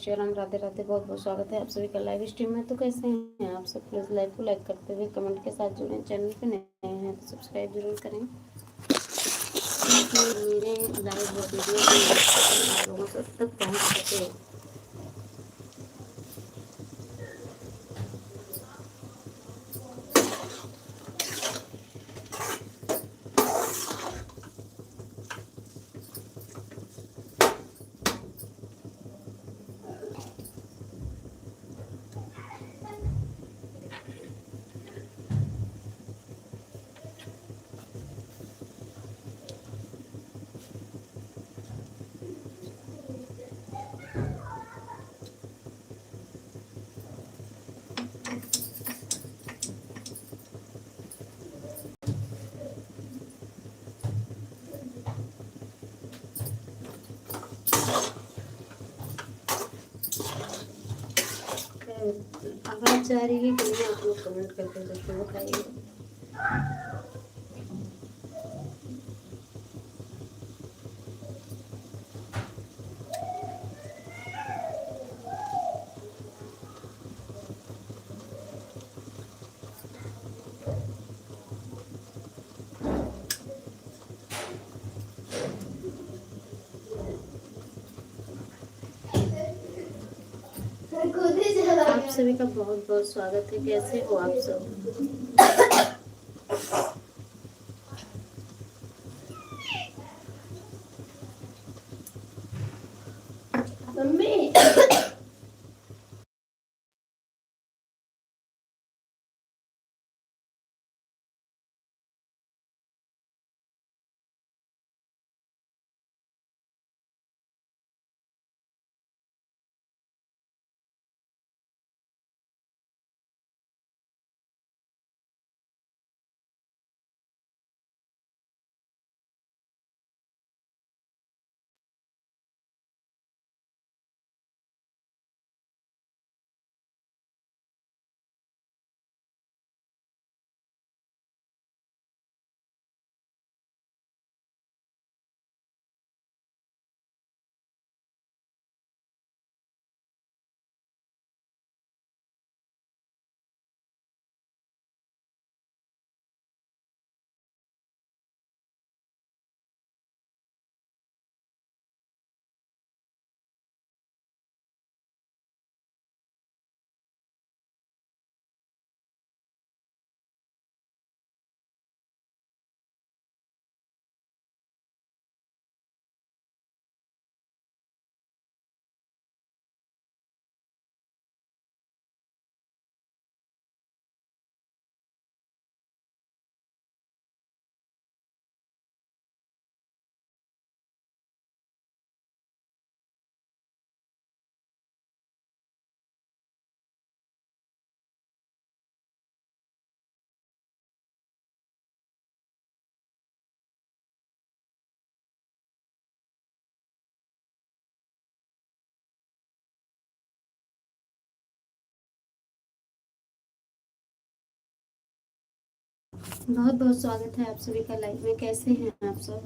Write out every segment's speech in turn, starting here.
श्री राम, राधे राधे। बहुत बहुत स्वागत है आप सभी का लाइव स्ट्रीम में। तो कैसे हैं आप सब? प्लीज़ लाइव को लाइक करते हुए कमेंट के साथ जुड़ें। चैनल पे नए हैं तो सब्सक्राइब जरूर करें ताकि मेरे लाइव वीडियो आप लोगों तक पहुंच सके। आवाज़ जा रही है कि नहीं आप लोग कमेंट करके जरूर बताइए। आप सभी का बहुत बहुत स्वागत है। कैसे हो आप सब? मम्मी बहुत बहुत स्वागत है आप सभी का लाइव में। कैसे हैं आप सब?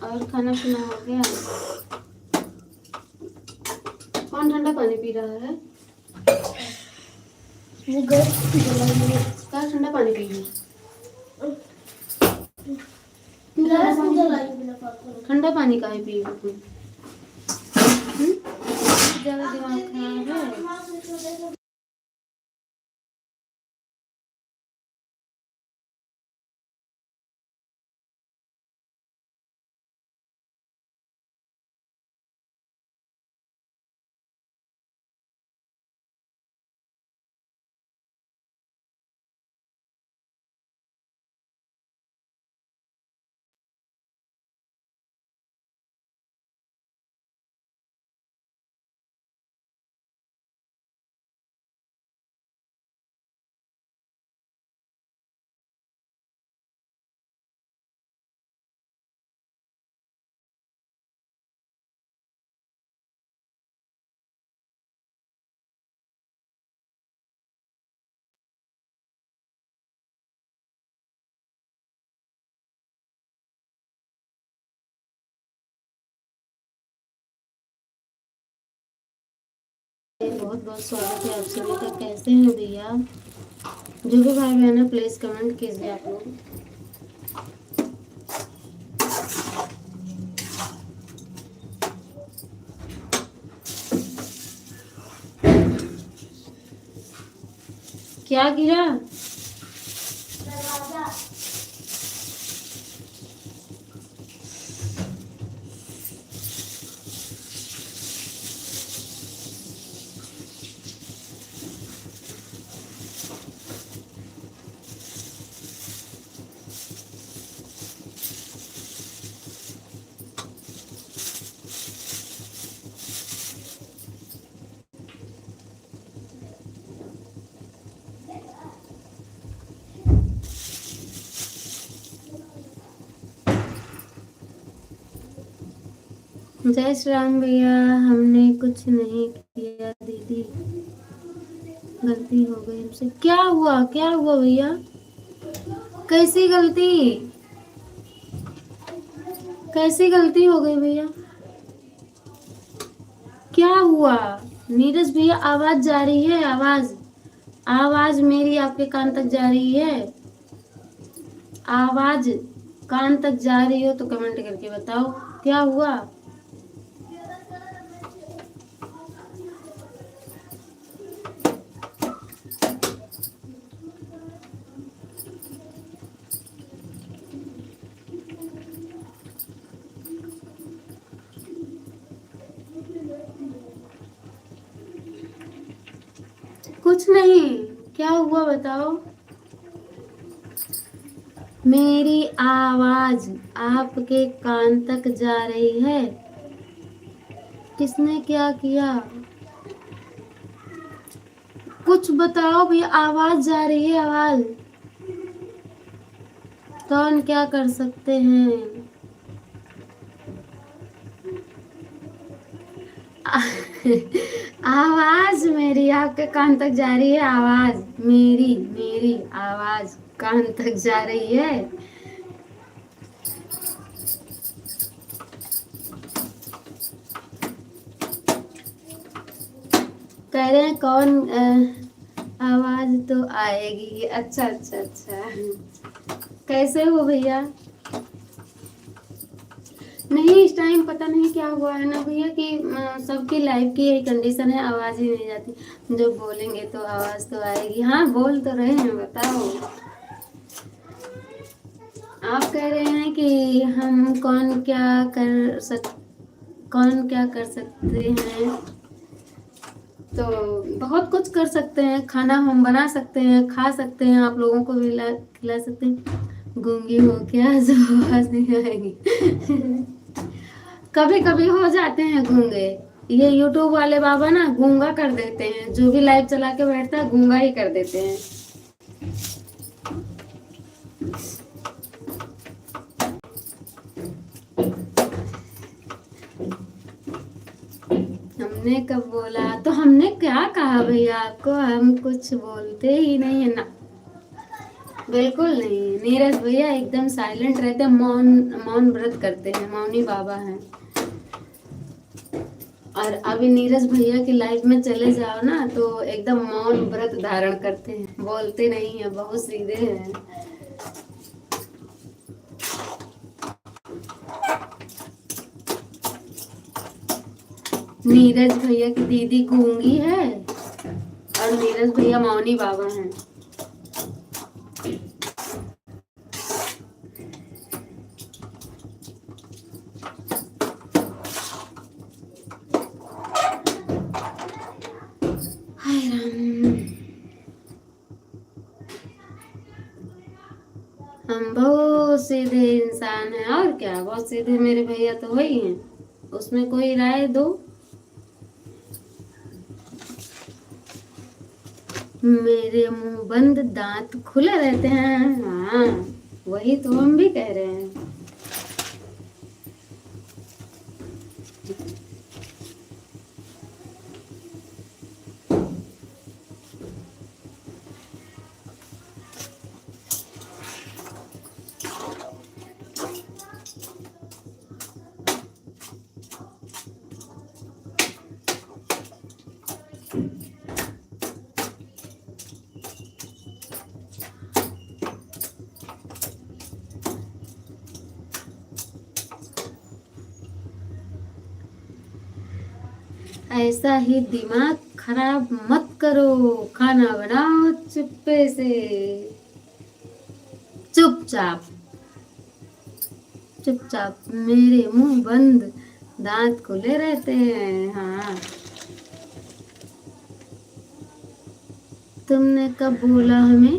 और खाना पीना हो गया? कौन ठंडा पानी पी रहा है? वो क्या ठंडा पानी पी रही है? ठंडा पानी का ही पी तुम? ज्यादा दिमाग खराब है। बहुत बहुत स्वागत है आप सभी का। कैसे हैं भैया? जो भी भाई बहन है प्लीज कमेंट कीजिए आप लोग। क्या गिरा? जय श्री राम भैया। हमने कुछ नहीं किया दीदी, गलती हो गई हमसे। क्या हुआ? क्या हुआ भैया? कैसी गलती? कैसी गलती हो गई भैया? क्या हुआ? नीरज भैया आवाज जा रही है? आवाज आवाज मेरी आपके कान तक जा रही है? आवाज कान तक जा रही हो तो कमेंट करके बताओ क्या हुआ। कुछ नहीं। क्या हुआ बताओ। मेरी आवाज आपके कान तक जा रही है? किसने क्या किया? कुछ बताओ भैया। आवाज जा रही है आवाज। कौन क्या कर सकते हैं? आवाज मेरी आपके कान तक जा रही है? आवाज मेरी मेरी आवाज कान तक जा रही है? कह रहे हैं कौन आवाज तो आएगी। अच्छा अच्छा अच्छा। कैसे हो भैया? नहीं इस टाइम पता नहीं क्या हुआ है ना भैया कि सबकी लाइफ की यही कंडीशन है, आवाज ही नहीं जाती। जो बोलेंगे तो आवाज तो आएगी। हाँ बोल तो रहे हैं, बताओ। आप कह रहे हैं कि हम कौन क्या कर सकते हैं? तो बहुत कुछ कर सकते हैं। खाना हम बना सकते हैं, खा सकते हैं, आप लोगों को भी खिला सकते हैं। गूंगी हो क्या जो आवाज नहीं आएगी? कभी कभी हो जाते हैं गूंगे। ये यूट्यूब वाले बाबा ना गूंगा कर देते हैं, जो भी लाइव चला के बैठता है गूंगा ही कर देते हैं। हमने कब बोला? तो हमने क्या कहा भैया आपको? हम कुछ बोलते ही नहीं है ना। बिल्कुल नहीं। नीरज भैया एकदम साइलेंट रहते हैं, मौन मौन व्रत करते हैं, मौनी बाबा हैं। और अभी नीरज भैया की लाइफ में चले जाओ ना तो एकदम मौन व्रत धारण करते हैं, बोलते नहीं है, बहुत सीधे हैं। नीरज भैया की दीदी गूंगी है और नीरज भैया मौनी बाबा हैं। हाय राम। हम बहुत सीधे इंसान हैं और क्या, बहुत सीधे मेरे भैया तो वही हैं। उसमें कोई राय दो। मेरे मुंह बंद दांत खुले रहते हैं। हाँ वही तो हम भी कह रहे हैं। ऐसा ही दिमाग खराब मत करो, खाना बनाओ चुप्पे से, चुपचाप, चुपचाप, मेरे मुंह बंद, दांत खुले रहते हैं। हाँ, तुमने कब बोला हमें?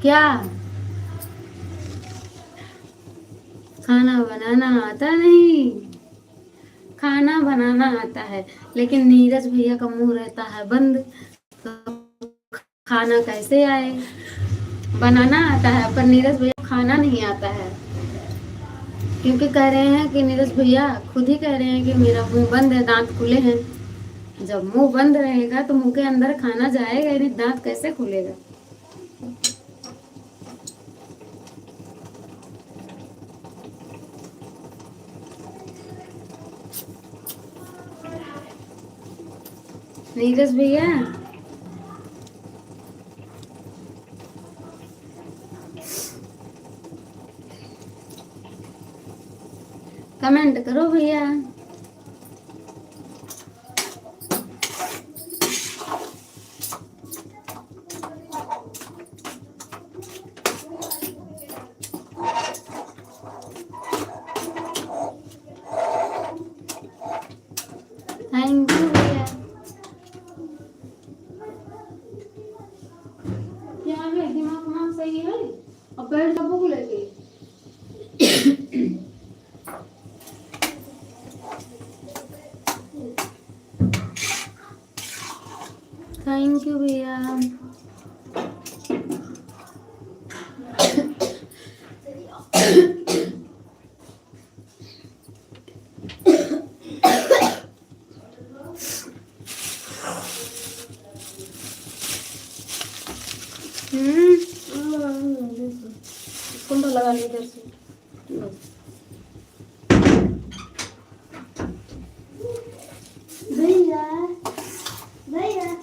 क्या? खाना बनाना आता नहीं? खाना बनाना आता है, लेकिन नीरज भैया का मुंह रहता है बंद, तो खाना कैसे आए? बनाना आता है पर नीरज भैया को खाना नहीं आता है, क्योंकि कह रहे हैं कि नीरज भैया खुद ही कह रहे हैं कि मेरा मुंह बंद है, दांत खुले हैं। जब मुंह बंद रहेगा तो मुंह के अंदर खाना जाएगा ही नहीं, दांत कैसे खुलेगा? नीरज भैया, कमेंट करो भैया। थैंक यू भैया। क्या है, दिमाग वहाँ सही है? अब बैठ जा भूख लगी। थैंक यू भैया। कुंडा लगा लिया इधर से। भैया, भैया,